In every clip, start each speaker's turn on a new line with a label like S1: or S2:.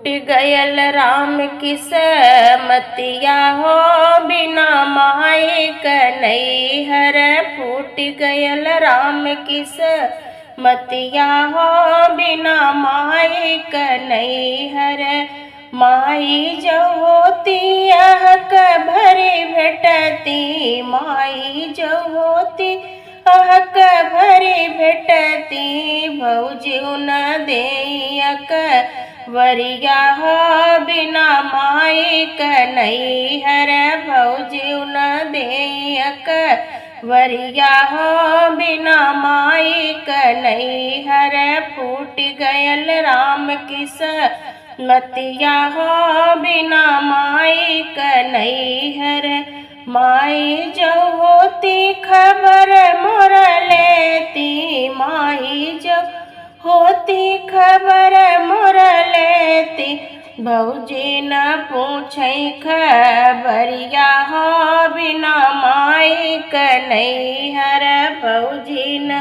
S1: फूट गयल राम किस्मतिया हो बिना माई कन्हैया फूट गयल राम किस्मतिया हो बिना माई कन्हैया माई जो होती अहक भरी भेटती माई जो होती अहक भरी भेटती भौजियु न देयक वरिया हो बिना माई कन्हैया भौजियु न देयक वरिया हो बिना माई कन्हैया फूट गयल राम किस्मतिया हो बिना माई कन्हैया माई जो होती खबर मोर लेती माई जो होती खबर मोर लेती भौजी न पूछै खबरिया हो बिना माई कन्हैया भौजी न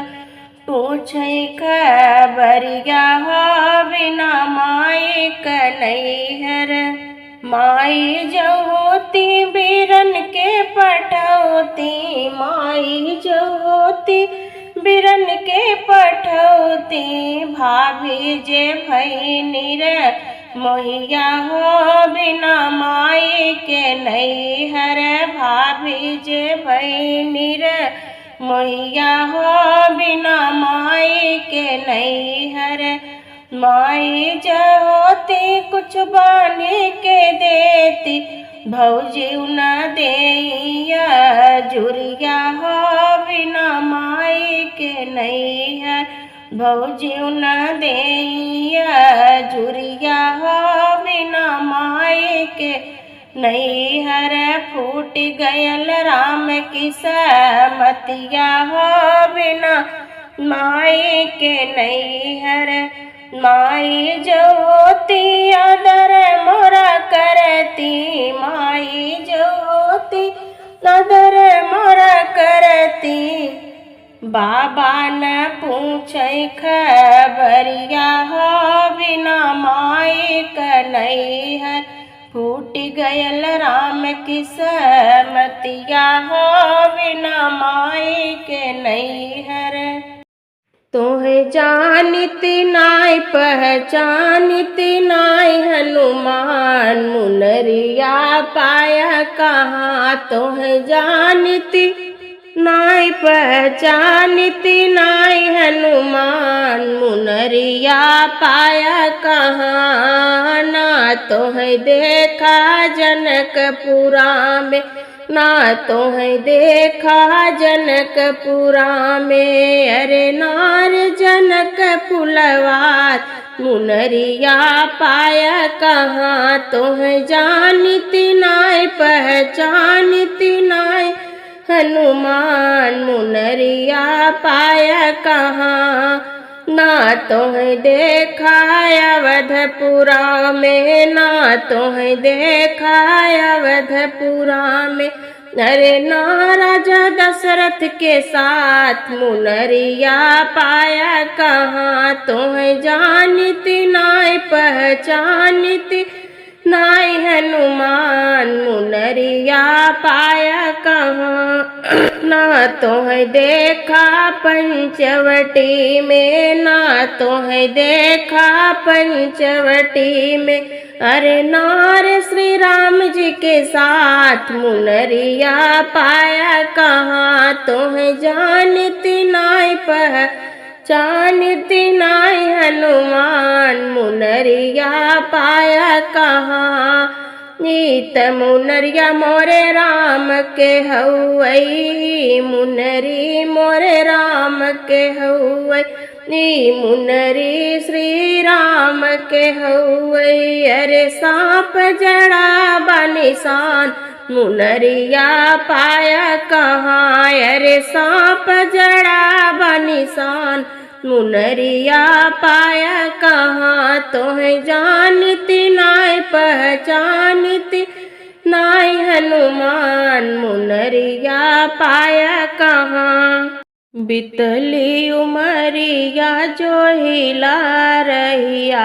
S1: पूछै खबरिया हो बिना माई कन्हैया माई जो होती बीरन के पठौती माई जो होती बीरन के पठौती भाभी जे भैनी रे मोहिया हो बिना माई के नैहर भाभी जे भैनी रे मोहिया हो बिना माई के नैहर माई जो होती कुछ बानी के देती भौजियु न देइया जुरिया हो बिना माई के नैहर भौजियु न देइया जुरिया हो बिना माई के नैहर फूट गयल राम किस्मतिया हो बिना माई के नैहर माई जो होती आदर मोरा करती माई जो होती आदर मोरा करती बाबा न पूछै खबरिया हो बिना माई कन्हैया फूट गयल राम किस्मतिया हो बिना माई के नैहर तोहे जानित नाय पहचानित नाय हनुमान मुनरिया पाया कहाँ तोहे जानित नाय पहचानित नाय हनुमान मुनरिया पाया कहाँ ना तोहे देखा जनकपुरा में ना तोहे देखा जनकपुरा में अरे नार जनक पुलवार मुनरिया पाया कहाँ तोहे जानित नाय पहचानित नाय हनुमान मुनरिया पाया कहाँ ना तोहे देखा अवधपुरा में ना तोहे देखा अवधपुरा में अरे ना राजा दशरथ के साथ मुनरिया पाया कहाँ तोहे जानित नाय पहचानित नाय हनुमान मुनरिया पाया कहाँ ना तोहे देखा पंचवटी में ना तोहे देखा पंचवटी में अरे नार श्री राम जी के साथ मुनरिया पाया कहाँ तोहे जानित नाय पहचानित नाय हनुमान मुनरिया पाया कहाँ नीत मुनरिया मोरे राम के हउई मुनरी मोरे राम के हउई नी मुनरी श्री राम के हउई अरे सांप जड़ा बनिशान मुनरिया पाया कहाँ अरे सांप जड़ा बनिशान मुनरिया पाया कहाँ तोहे जानित नाय पहचानित नाय हनुमान मुनरिया पाया कहाँ। बितली उमरिया जो हिला रहिया,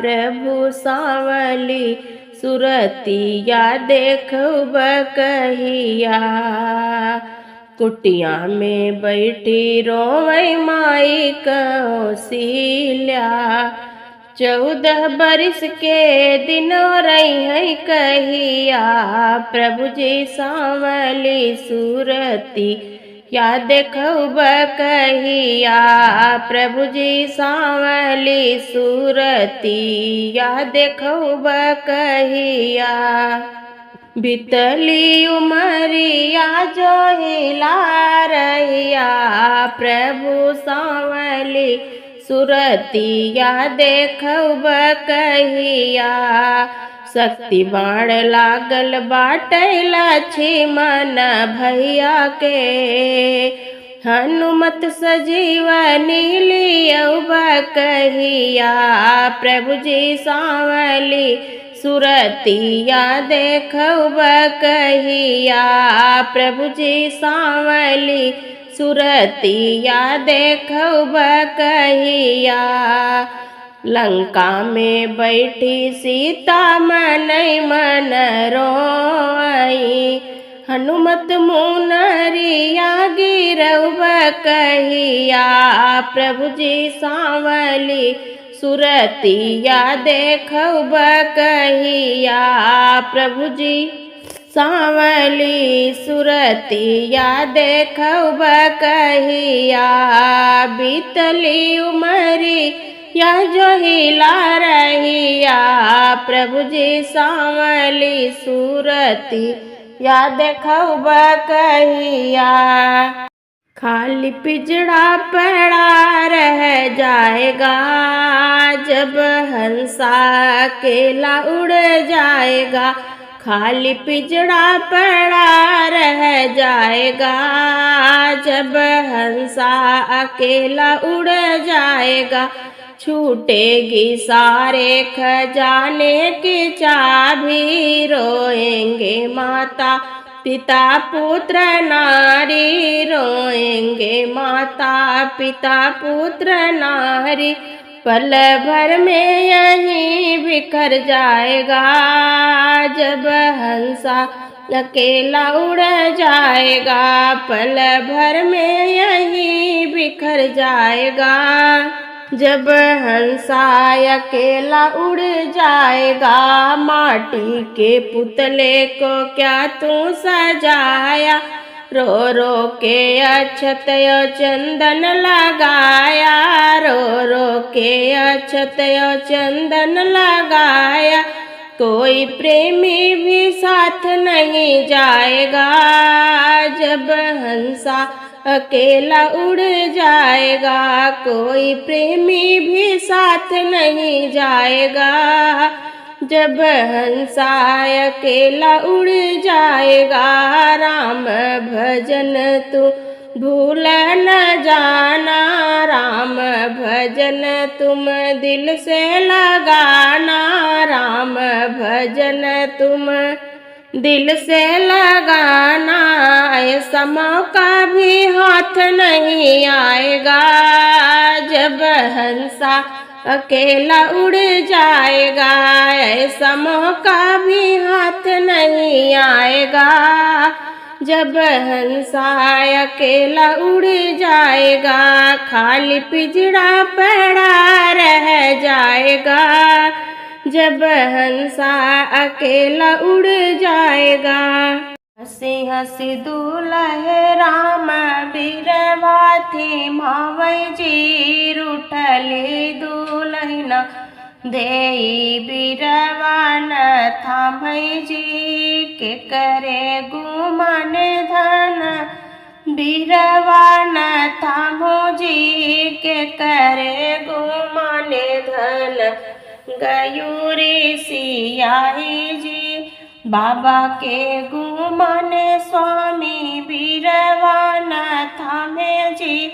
S1: प्रभु सांवली सुरतिया देखब कहिया। कुटिया में बैठी रोवै माई कौशल्या, 14 बरिस के दिन रही है कहिया। प्रभु जी सांवली सुरती या देखब कहिया, प्रभु जी सांवली सुरती या देखब कहिया। बितली उमरिया जो हिला रहिया, प्रभु सांवली सुरतिया देखब कहिया। शक्ति बाण लागल बाटे लक्ष्मण भैया के, हनुमत सजीवनी लियब कहिया। प्रभु जी सांवली सुरतिया देखब कहिया, प्रभु जी सांवली सुरतिया देखब कहिया। लंका में बैठी सीता मन मन रोई, हनुमत मुनरिया गिरब कहिया। प्रभु जी सांवली सुरतिया देखब कहिया, प्रभु जी सांवली सुरतिया देखब कहिया। बीतली उमरिया जो हिला रहिया, प्रभु जी सांवली सुरतिया देखब कहिया। खाली पिजड़ा पड़ा रह जाएगा, जब हंसा अकेला उड़ जाएगा। खाली पिजड़ा पड़ा रह जाएगा, जब हंसा अकेला उड़ जाएगा। छूटेगी सारे खजाने की चाबी, रोएंगे माता पिता पुत्र नारी, रोएंगे माता पिता पुत्र नारी। पल भर में यही बिखर जाएगा, जब हंसा अकेला उड़ जाएगा। पल भर में यही बिखर जाएगा, जब हंसा अकेला उड़ जाएगा। माटी के पुतले को क्या तू सजाया, रो रो के अक्षत चंदन लगाया, रो रो के अक्षत चंदन लगाया। कोई प्रेमी भी साथ नहीं जाएगा, जब हंसा अकेला उड़ जाएगा। कोई प्रेमी भी साथ नहीं जाएगा, जब हंसा अकेला उड़ जाएगा। राम भजन तू भूल न जाना, राम भजन तुम दिल से लगाना, राम भजन तुम दिल से लगाना। ऐसा मौका भी हाथ नहीं आएगा, जब हंसा अकेला उड़ जाएगा। ऐसा मौका भी हाथ नहीं आएगा, जब हंसा अकेला उड़ जाएगा। खाली पिजड़ा पड़ा रह जाएगा, जब हंसा अकेला उड़ जाएगा। हंसी हंसी दुल्हे राम बीरवा थी, मावै जी रूठली दुल्हना देई बीरवा न थामई जी। के करे गुमान धन बीरवा न थामो जी, के करे गुमान धन गयूरी सियाही जी। बाबा के गुमाने स्वामी बीरवा न थामे जी,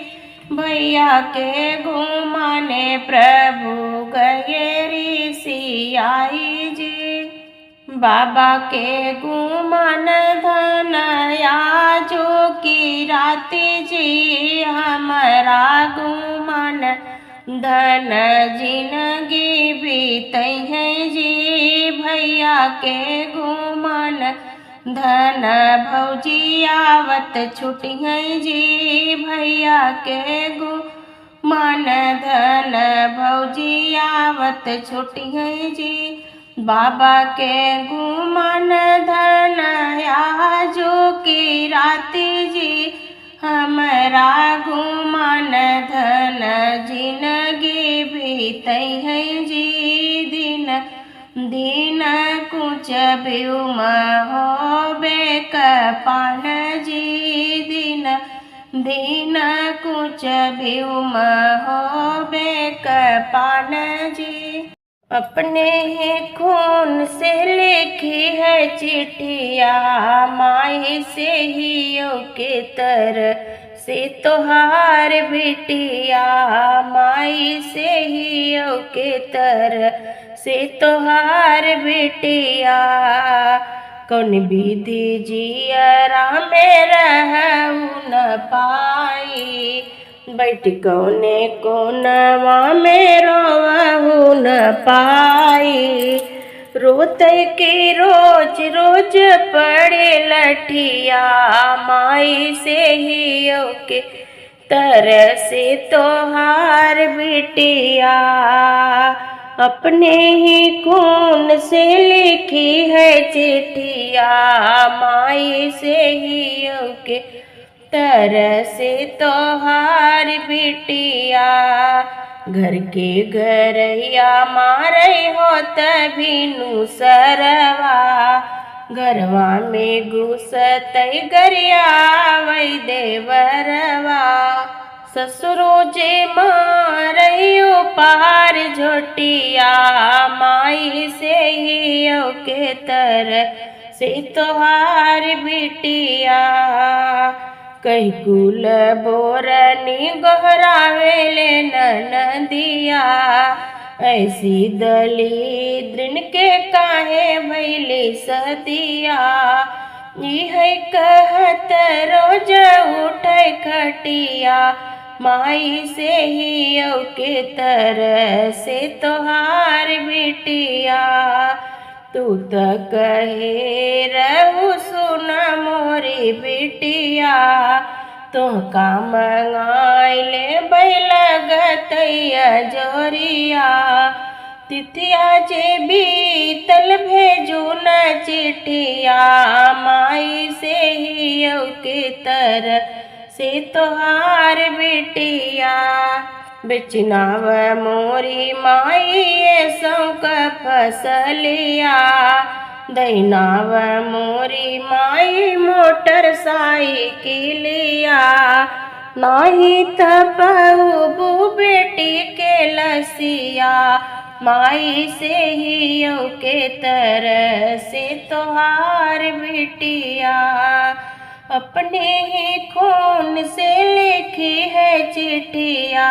S1: भैया के गुमाने प्रभु गयेरी सियाही जी। बाबा के गुमान धन आजो की राती जी हमारा गुमान धन जिंदगी बीतई है जी भैया के गुमान धन भौजी आवत छुटी है जी भैया के गुमान धन भौजी आवत छुटी है जी बाबा के गुमान धन आजो की राती जी हमारा गुमान धन जिंदगी बीतई है जी दिन दिन कुछ भ्यूम होबे कपान जी दिन दिन कुछ भ्यूम होबे कपान जी अपने ही खून से लिखी है चिट्ठिया माई से ही के तरह से तोहार बिटिया माई से ही के तरह से तोहार बिटिया कौन विधि जियरा में रहू न पाई बैठ कौने कोनवा में रोवहू न पाई रोते की रोज रोज पड़े लठिया माई से ही के तरह से तोहार बिटिया अपने ही खून से लिखी है चिट्ठिया माई से ही के तरह से तोहार बिटिया घर के घरैया मारे हो तभी सरवा घरवा में घुसत गरिया वही देवरवा ससुरो जे मारियो पार झोटिया माई से ही के तरह से तोहार बिटिया कहीं कुल बोरनी गोहरावेले नदिया ऐसी दलिद्रन के काहे भैली सदिया यह कहत रोज उठे खटिया माई से ही के तरह से तोहार बिटिया तू तो कहे रहू सुन मोरी बिटिया तो का मंगाइले बैलगतैया जोरिया तिथिया जे बीतल भेजू न चिट्ठिया माई से ही के तरह से तोहार बिटिया बेचनाव मोरी माई सौक फसलिया दैनाव मोरी माई मोटर साइकिलिया नाही तपहू बेटी के लसिया माई से ही के तरह से तोहार बिटिया अपने ही खून से लिखी है चिट्ठिया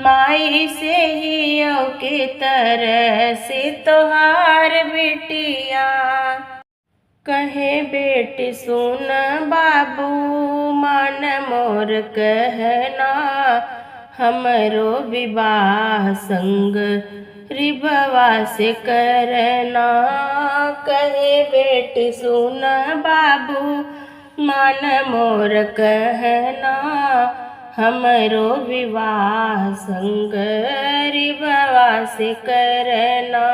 S1: माई से ही के तरह से तोहार बिटिया कहे बेटी सुन बाबू मान मोर कहना हमरो विवाह संग रिबवा से करना कहे बेटी सुन बाबू मान मोर कहना हमरो विवाह संग रिबवा से करना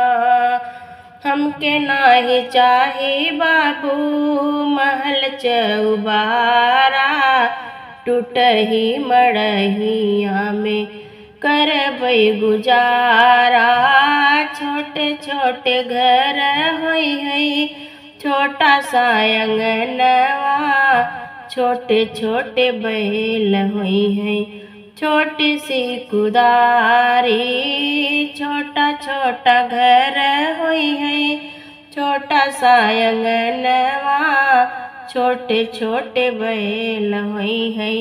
S1: हमके नाही चाही बाबू महल चौबारा टूटही मड़हिया में करबै गुजारा छोटे छोटे घर होई है छोटा सा अंगनवा छोटे छोटे बैल हुई है छोटी सी कुदारी छोटा छोटा घर हुई है छोटा सा अंगनवा छोटे छोटे बैल हुई है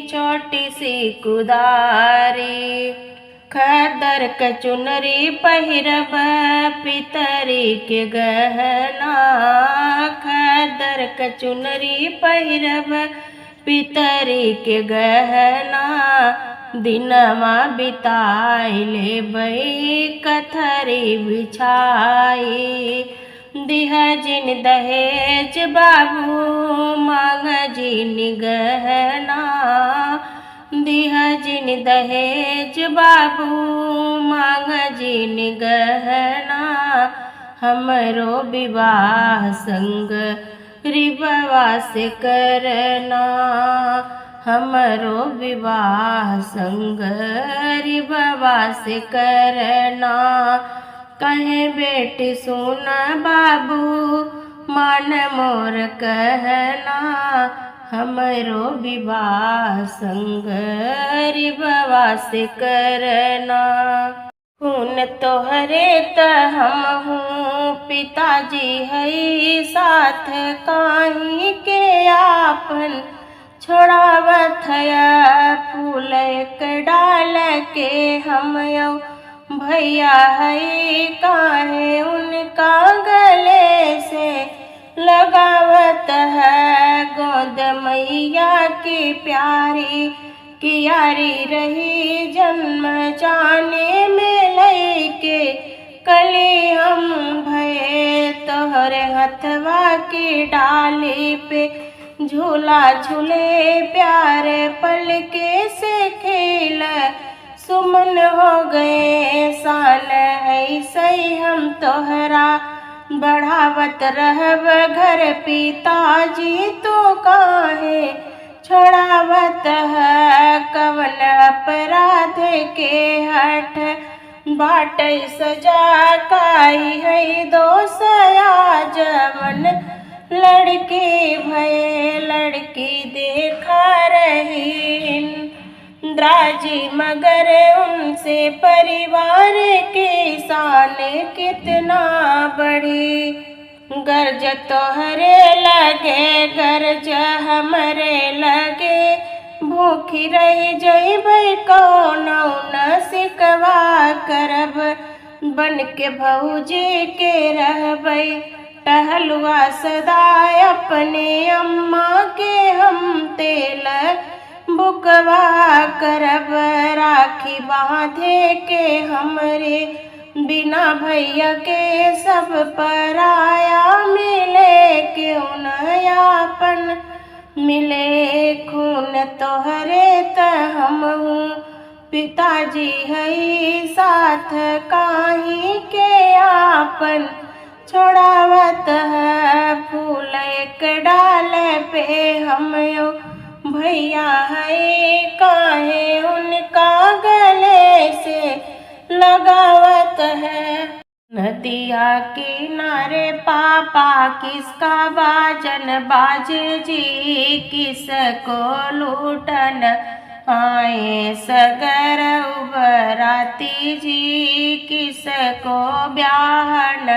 S1: छोटी सी कुदारी खदर क चुनरी पहिरब पितरी के गहना, खदर क चुनरी पहिरब पितरी के गहना, दिनमा बिताई लेबै कथरी बिछाई, दिह जिन दहेज बाबू मांग जिन गहना, दिह जिन दहेज बाबू मांग जिन गहना, हमरो विवाह संग रिबवा से करना, हमरो विवाह संग रिबवा से करना, कहे बेटी सुन बाबू मान मोर कहना, हमरो विवाह संग रिबवा से करना, खून तोहरे त हम हूँ पिताजी है साथ काहे के आपन छोड़ावत है फूल एक डाल के हम यौ भैया है काहे उनका गले से लगावत है, गोद मैया की प्यारी कियारी रही जन्म जाने में लैके कली हम भये, तोहरे हथवा की डाली पे झूला झूले प्यारे पल के से खेल, सुमन हो गए साल ऐसे ही हम तोहरा बढ़ावत रहब घर पिताजी तो काहे छोड़ावत है, कवन अपराध के हठ बाट सजा काई है दोष जवन लड़की भय लड़की देखा रही द्राजी, मगर उनसे परिवार की शान कितना बड़ी, गर्ज तोहरे लगे गर्ज हमरे लगे, भूखी रही जइबै कौनो न सिकवा करब, बन के भौजी के रहबै टहलुआ सदा अपने अम्मा के हम तेल बुकवा करब, राखी बांधे के हमरे बिना भैया के सब पराया मिले क्यों नयापन मिले, खून तोहरे त हम हूँ पिताजी है साथ काहे के आपन छोड़ावत है फूल एक डाल पे हम यो भैया है काहे उनका गले से लगावत है, नदिया किनारे पापा किसका बाजन बाजे जी, किसको लूटन आए सगर उबराती जी, किसको ब्याहन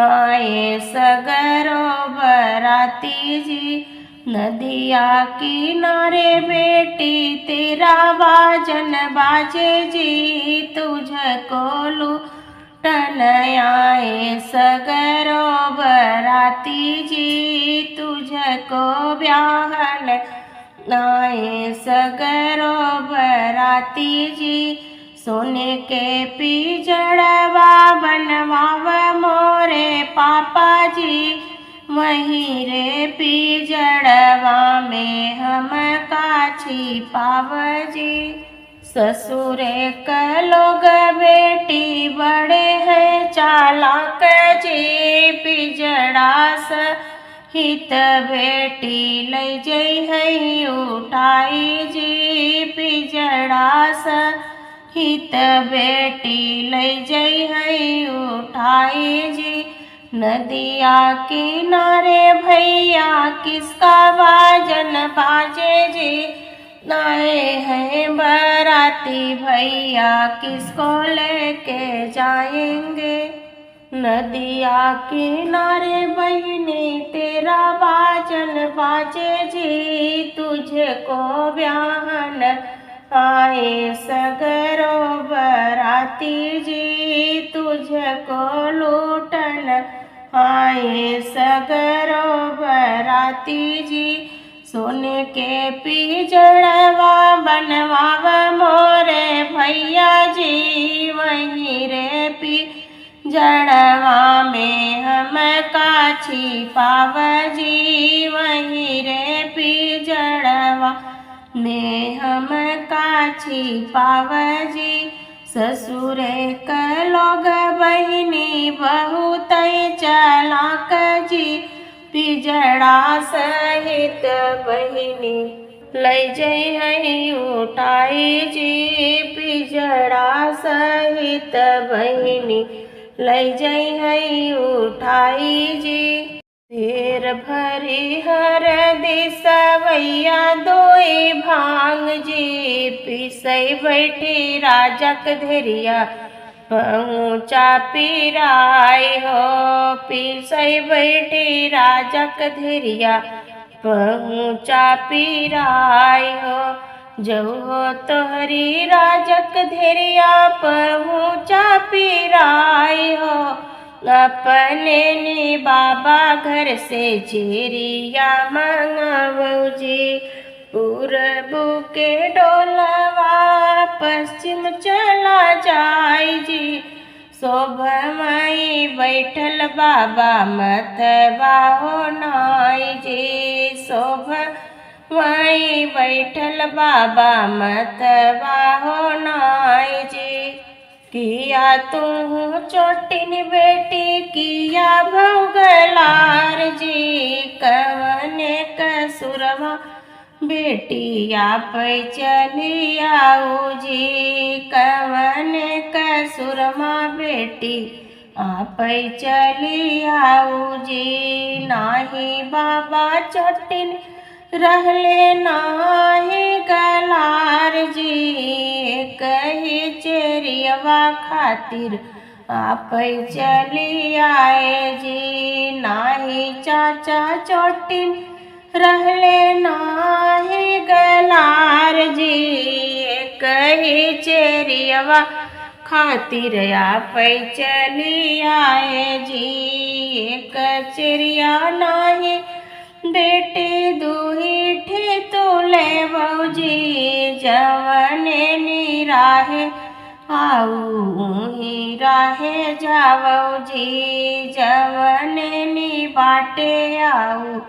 S1: आए सगर उबराती जी, नदिया किनारे बेटी तेरा बाजन बाजे जी, तुझको लूटन आए सगरो बराती जी, तुझको ब्याहन आए सगरो बराती जी, सोने के पिजड़वा बनवाव मोरे पापा जी, वहीं रे पिजड़वा में हम काछी पाव जी, ससुरे का लोग बेटी बड़े हैं चालाक जी, पिजड़ा हित बेटी ले जई है उठाई जी, पिजड़ा हित बेटी ले जई है उठाई जी, नदिया किनारे भैया किसका बाजन बाजे जी, नाए हैं बराती भैया किसको लेके जाएंगे, नदिया किनारे बहनी तेरा बाजन बाजे जी, तुझको ब्याहन आए सगरो बराती जी तुझको लूटन आए सगरो बराती जी। सोने के पिजड़वा बनवाव मोरे भैया जी वहीं रे पिजड़वा में हम काछी पाव जी वहीं रे पिजड़वा में हम काछी पाव जी। ससुरे क लोग बहिनी बहुत चालाक जी पिजड़ा सहित बहिनी लई जई उठाई जी पिजड़ा सहित बहिनी लई जई उठाई जी। शेर भरी हर दिसवैया दोई भांग जी पिसई बैठी राजक धैरिया पहुँचा पिराई हो पिसई बैठी राजक धैरिया पहुँचा पिराई हो। जो तोहरी राजक धैरिया पहुँचा पिराई हो अपने नी बाबा घर से चेरिया मंगावो जी। पूरब के डोलवा पश्चिम चला जाई जी शोभमई बैठल बाबा मतबा हो नाई जी शोभमई बैठल बाबा मतबा हो नाई जी। किया तू चोटिन बेटी किया भौगलार जी कवने कसुरवा बेटी आप चली आओ जी कवने कसुरमा बेटी आप चली आओ जी। नाही बाबा चोटिन रहले नाही गलार जी कही चेरियवा खातिर आप चली आए जी। नाही चाचा चोटिन रहले नाही गलार जी कही चेरियवा खातिर आप चली आए जी। एक चेरिया नाही बेटे दुही ठे तुले बौजी जवने निराहे आऊ ही राहे जावो जी जवने नी बाटे आऊ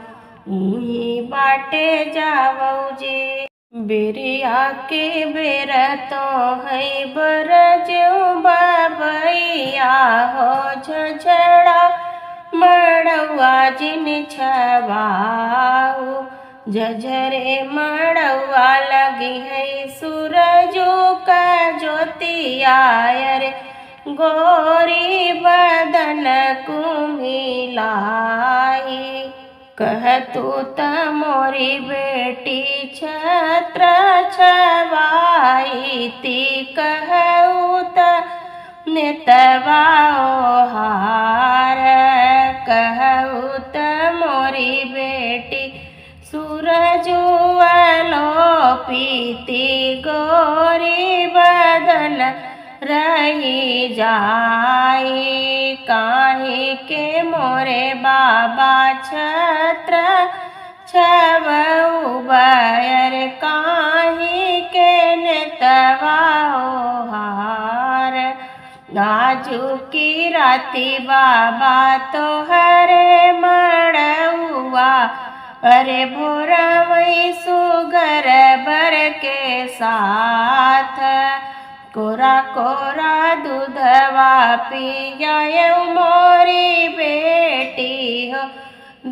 S1: ही बाटे जावो जी। बेरिया के बेर तो है बर जो बाबैया हो झझड़ा मड़वा जिन छवाऊ झझरे मड़वा लगी है सूरजो का ज्योतिया रे गोरी बदन कुमिलाई कह तू त मोरी बेटी छत्र छवाई ती कहू त नेतवाओ हार कहू त मोरी बेटी सूरजो लो पीती गोरी बदन रही जाई काहे के मोरे बाबा छत्र छवऊ बयर काहे के नेतवाओ हार नाजू की राती बाबा तो हरे मड़ुआ अरे भोरवई सुगर बर के साथ कोरा कोरा दूधवा पियायऊ मोरी बेटी हो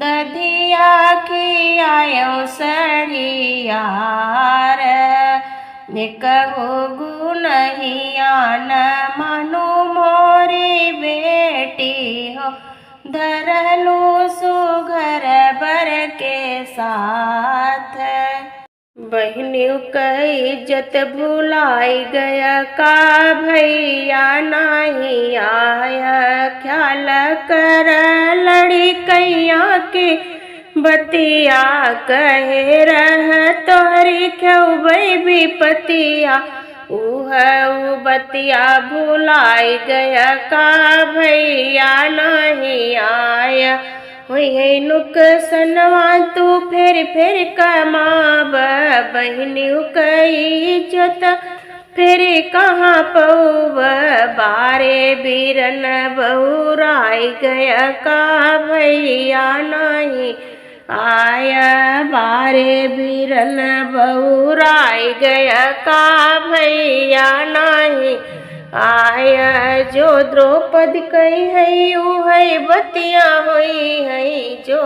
S1: दधिया खियायऊ सड़ियार निकहु गुनहिया न मानो मोरी बेटी हो धरलू सुघर बर के साथ। बहनियों का इज्जत भुलाई गया का भैया नहीं आया ख्याल कर लड़ी कैया के बतिया कहे रह तोहरी खेबै विपतिया उह बतिया भुलाई गया का भैया नहीं आया हुई नुकसनवा तू फेर कमाब बहनी कई इज्जत फिर कहाँ पौब बारे बीरन बहुराई गया का भैया नहीं आया बारे बीरन बहुराई गया का भैया नहीं आया जो द्रौपदी कही है ऊ है बतिया हुई है जो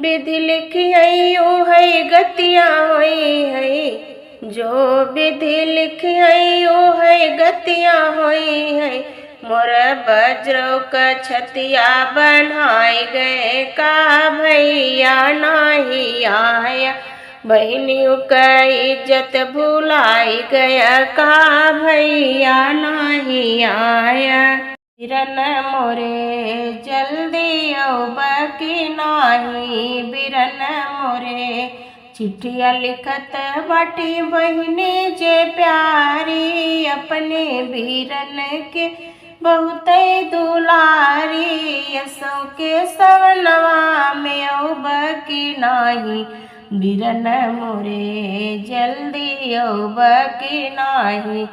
S1: विधि लिखी है ऊ है गतिया हुई है जो विधि लिखी है ओ है गतिया हुई है मोर बज्रो का छतिया बनाए गए का भैया नहीं आया बहनियों का इज्जत भुलाई गया का भैया नहीं आया बिरन मोरे जल्दी बकी नाही बिरन मोरे चिट्ठिया लिखत बाटी बहिनी जे प्यारी अपने बीरन के बहुत दुलारी यसों के सवनवा में औब की नाही बीरन मोरे जल्दी औब की नाही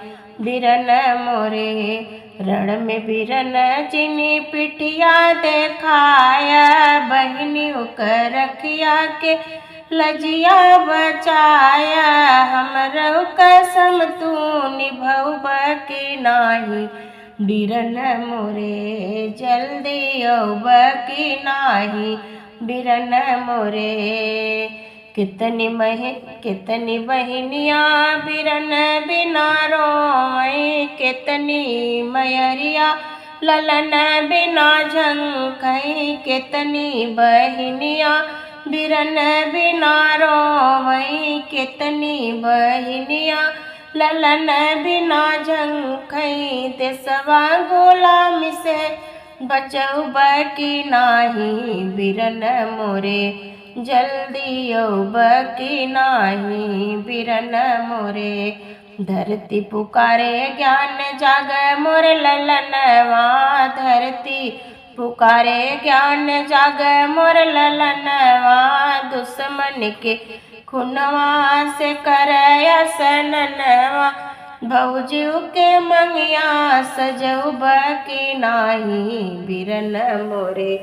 S1: बीरन मोरे रण में बीरन जिनी पिठिया देखाया बहनी कर रखिया के लजिया बचाया हमरो कसम तू निभौब की नाही बीरन मोरे जल्दी औब की नाही बीरन मोरे कितनी बहनियाँ बीरन बिना रोए कितनी मयरिया ललन बिना झंखई कितनी बहनियाँ बिरन बिना रोवई कितनी बहनिया ललन बिना झंखई देसवा गुलाम से बचौब की नाही बिरन मोरे जल्दी औब की नाही बिरन मोरे धरती पुकारे ज्ञान जाग मोर ललनवा धरती पुकारे ज्ञान जाग मोर ललनवा दुश्मन के खुनवा से करया सननवा भौजीव के मंगिया सजौब की नाही बिरन मोरे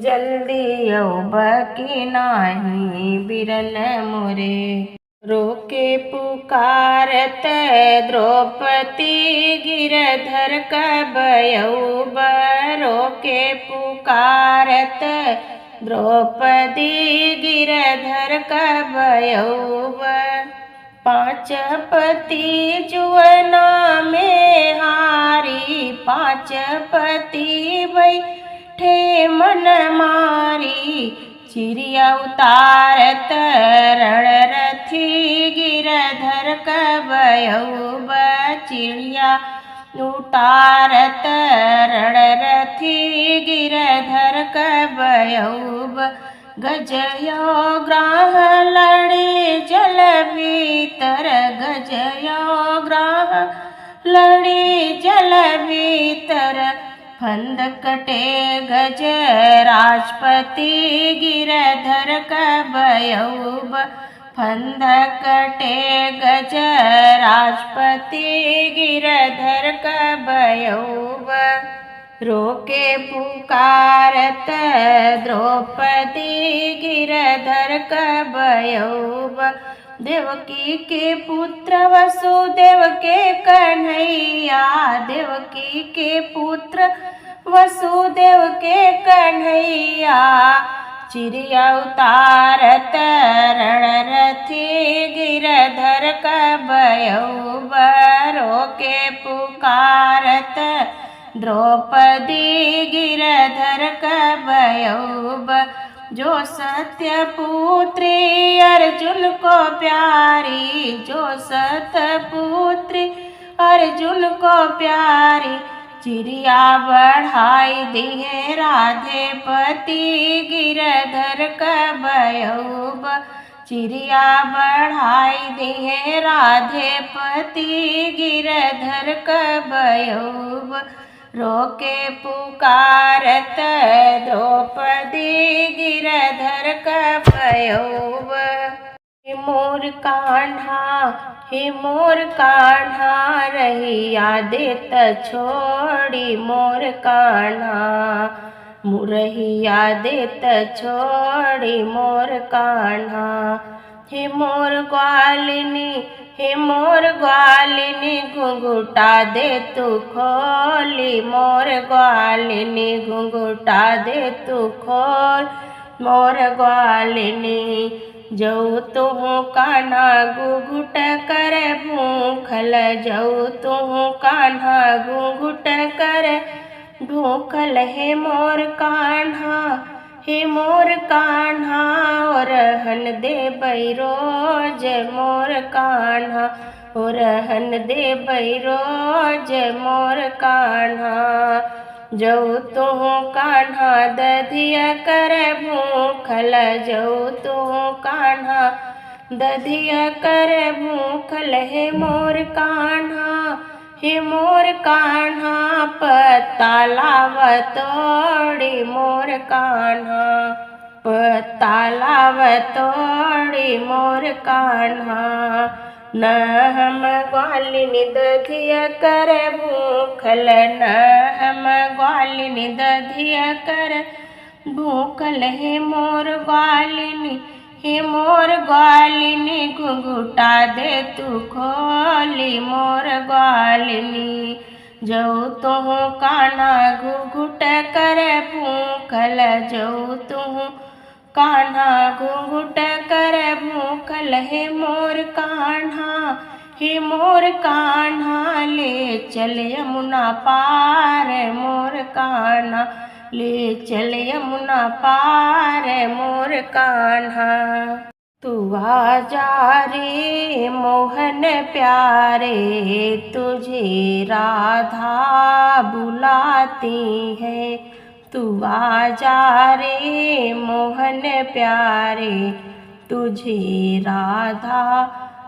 S1: जल्दी औब की नाही बिरन मोरे रोके पुकारत द्रौपदी गिरधर कबयौब रोके पुकारत द्रौपदी गिरधर कबयौब पाँच पति जुअना में हारी पाँच पति बैठे मन मारी चिड़िया उतारत रणरथी गिरधर कबयौब चिड़िया उतारत रणरथी गिरधर कबयौब गजयो ग्राह लड़े जल भीतर गजयो ग्राह लड़े जल भीतर फंद कटे गज राजपति गिरधर कबयौब फंद कटे गज राजपति गिरधर कबयौब रोके पुकारत द्रौपदी गिरधर कबयौब देवकी के पुत्र वसुदेव के कन्हैया देवकी के पुत्र वसुदेव के कन्हैया चिड़िया उतारत रणरथी गिरधर कबयौब रोके पुकारत द्रौपदी गिरधर कबयौब जो सत्य पुत्री अर्जुन को प्यारी जो सत्य पुत्री अर्जुन को प्यारी चिड़िया बढ़ाई दिए राधेपति गिरधर कबयूब। चिड़िया बढ़ाई दिए राधेपति गिरधर कबयूब। रोके पुकारत द्रौपदी गिरधर कबयूब। हे मोर कान्हा, हे मोर कान्हा, रहिया देत छोड़ी मोर कान्हा। रहिया देत छोड़ी मोर कान्हा। हे मोर ग्वालिनी, हे मोर ग्वालिनी, घुंघुटा दे तू खोली मोर ग्वालिनी। घुंघुटा दे तू खोल मोर ग्वालिनी। जऊ तुहु कान्हा घुघुट कर भूखल। जऊ तुहु कान्हा घुघुट कर भूखल। हे मोर कान्हा, हे मोर कान्हा, ओरहन देबै रोज मोर कान्हा। ओरहन देबै रोज मोर कान्हा। जऊ तुहु कान्हा दधिया कर भूखल। जऊ तुहु कान्हा दधिया कर भूखल। हे मोर कान्हा, हे मोर कान्हा, पत्ता लाव तोड़ी मोर कान्हा। पत्ता लाव तोड़ी मोर कान्हा। न हम ग्वालिनी दधिया कर भूखल। न हम ग्वालिनी दधिया कर भूखल। हे मोर ग्वालिनी, हे मोर ग्वालिनी, घुघुटा दे तू खोली मोर ग्वालिनी। जऊ तुहु कान्हा घुघुट कर भूखल। जऊ तुहु कान्हा घुघुट कर भूखल। हे मोर कान्हा, हे मोर कान्हा, ले चल यमुना पार मोर कान्हा। ले चल यमुना पार मोर कान्हा। तू आजा रे मोहन प्यारे, तुझे राधा बुलाती है। तू आजा रे मोहन प्यारे, तुझे राधा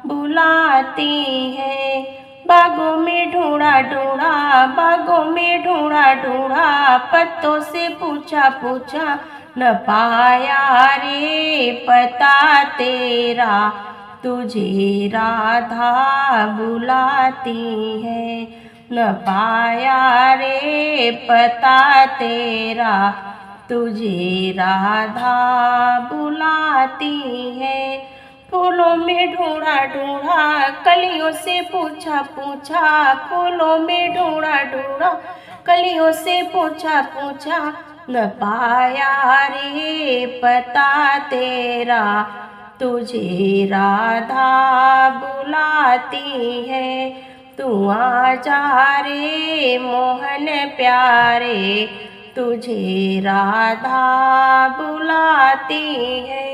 S1: बुलाती है। बागों में ढूंढा ढूंढा, बागों में ढूंढा ढूंढा, पत्तों से पूछा पूछा, न पाया रे पता तेरा, तुझे राधा बुलाती है। न पाया रे पता तेरा, तुझे राधा बुलाती है। फूलों में ढूंढा ढूंढा, कलियों से पूछा पूछा, फूलों में ढूंढा ढूंढा, कलियों से पूछा पूछा, न पाया रे पता तेरा, तुझे राधा बुलाती है। तू आजा रे मोहन प्यारे, तुझे राधा बुलाती है।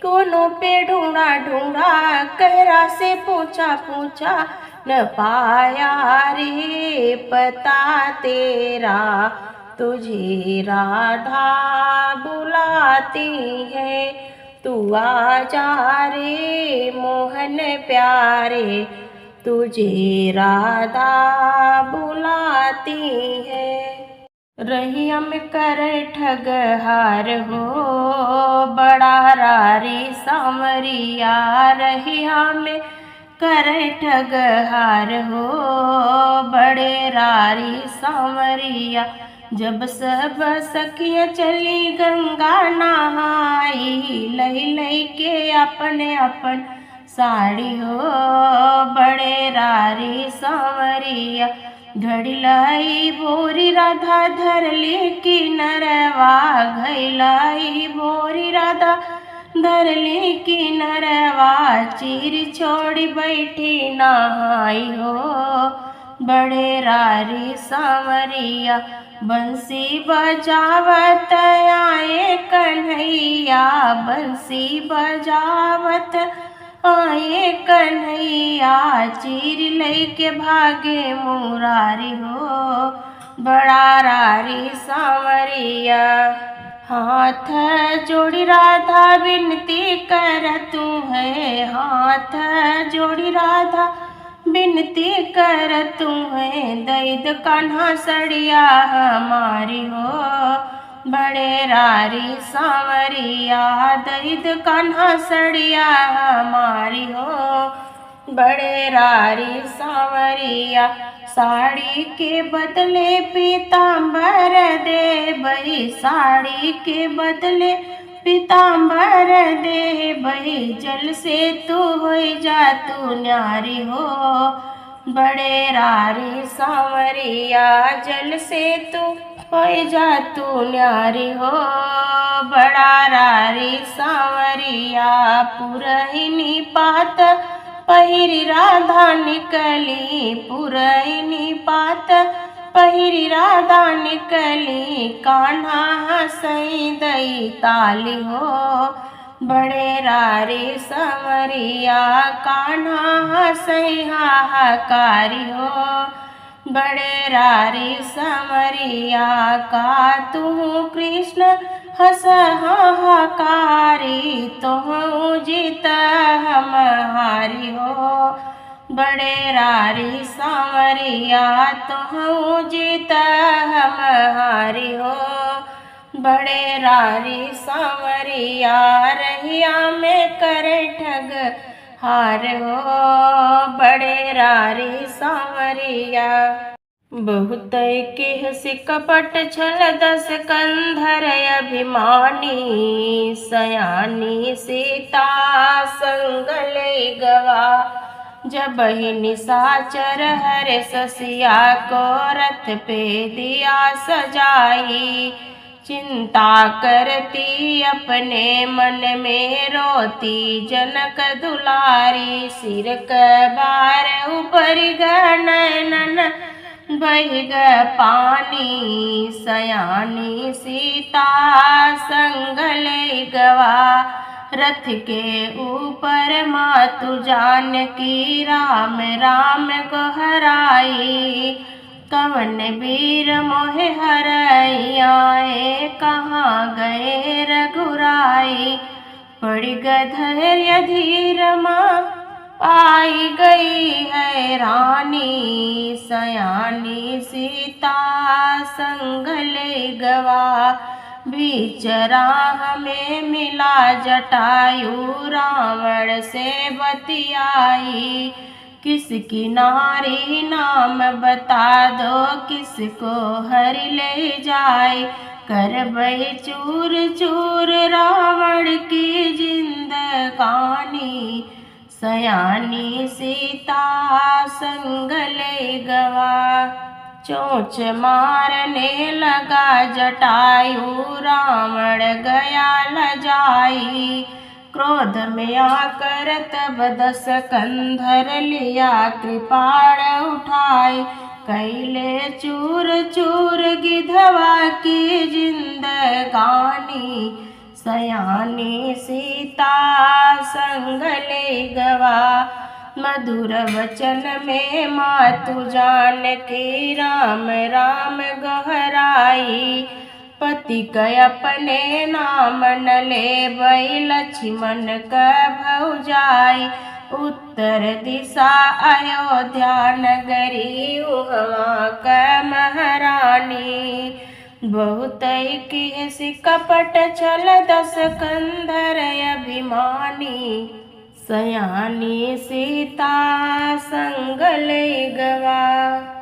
S1: कोनों पे ढूंढा ढूंढा, कहरा से पूछा पूछा, न पाया रे पता तेरा, तुझे राधा बुलाती है। तू आजा रे मोहन प्यारे, तुझे राधा बुलाती है। रहिया में कर ठगहार हो, बड़ा रारी सांवरिया, रहिया में कर ठगहार हो, बड़े रारी सांवरिया। जब सब सखिया चली गंगा नहाई, लई लई के अपने अपन साड़ी हो, बड़े रारी सांवरिया। घड़ी लाई भोरी राधा धरली किनरवा, घैलाई भोरी राधा धरली किनरवा, चीर छोड़ी बैठी नहाई हो, बड़े रारी सांवरिया। बंसी बजावत आए कन्हैया, बंसी बजावत आए कन्हैया, चीर लई के भागे मुरारी हो, बड़ा रारी सांवरिया। हाथ जोड़ी राधा विनती करतु है, हाथ जोड़ी राधा विनती करतु है, दैद कान्हा सड़िया हमारी हो। बड़े रारी सांवरिया, दैद कान्हा सड़िया हमारी हो। बड़े रारी सांवरिया, साड़ी के बदले पीताम्बर दे बही, साड़ी के बदले पीताम्बर दे बही, जल से तू हो जा तू न्यारी हो। बड़े रारी सांवरिया, जल से तू हो जा तू न्यारी हो। बड़ा रारी सांवरिया, पुरहिनी पात पहिरी राधा निकली, पुरैनी पात पहिरी राधा निकली, कान्हा हंसई दई ताली हो। बड़े रारी सांवरिया, कान्हा हंसई हाहाकारी हो। बड़े रारी सांवरिया, का तू कृष्ण हंस हाहाकारी, तुहु जीत हम हारी हो। बड़े रारी सांवरिया, तुहु जीत हम हारी हो। बड़े रारी सांवरिया, रहिया में करे ठग हार हो। बड़े रारी सांवरिया, बहुत के हसी कपट छल दस कंधर अभिमानी, सयानी सीता संग ले गवा, जब ही निशाचर हर ससिया को रथ पे दिया सजाई। चिंता करती अपने मन में रोती जनक दुलारी, सिर कबार ऊपर नैनन बहिग पानी, सयानी सीता संग ले गवा, रथ के ऊपर मातु जानकी राम राम गोहराई। कवन वीर मोहे हरैयाए, कहाँ गए रघुराई, पड़ी गधैर्य धीर माँ आई गई है रानी, सयानी सीता संग ले गवा, बीच राह में मिला जटायु, रावण से बतियाई। किसकी नारी नाम बता दो, किसको हरि ले जाए, कर बही चूर चूर रावण की जिंदगानी, सयानी सीता संग ले गवा। चोंच मारने लगा जटायु, रावण गया लजाई, क्रोध में आकर तब दस कंधर लिया कृपाण उठाई, कैले चूर चूर गिधवा की जिंदगानी, सयानी सीता संग ले गवा। मधुर वचन में मातु जानकी राम राम गोहराई, पति क अपने नाम न ले बई, लक्ष्मण क भौजाई, उत्तर दिशा अयोध्या नगरी, उहाँ क महारानी। बहुत की सी कपट छल दस कंधर अभिमानी, सयानी सीता संग ले गवा।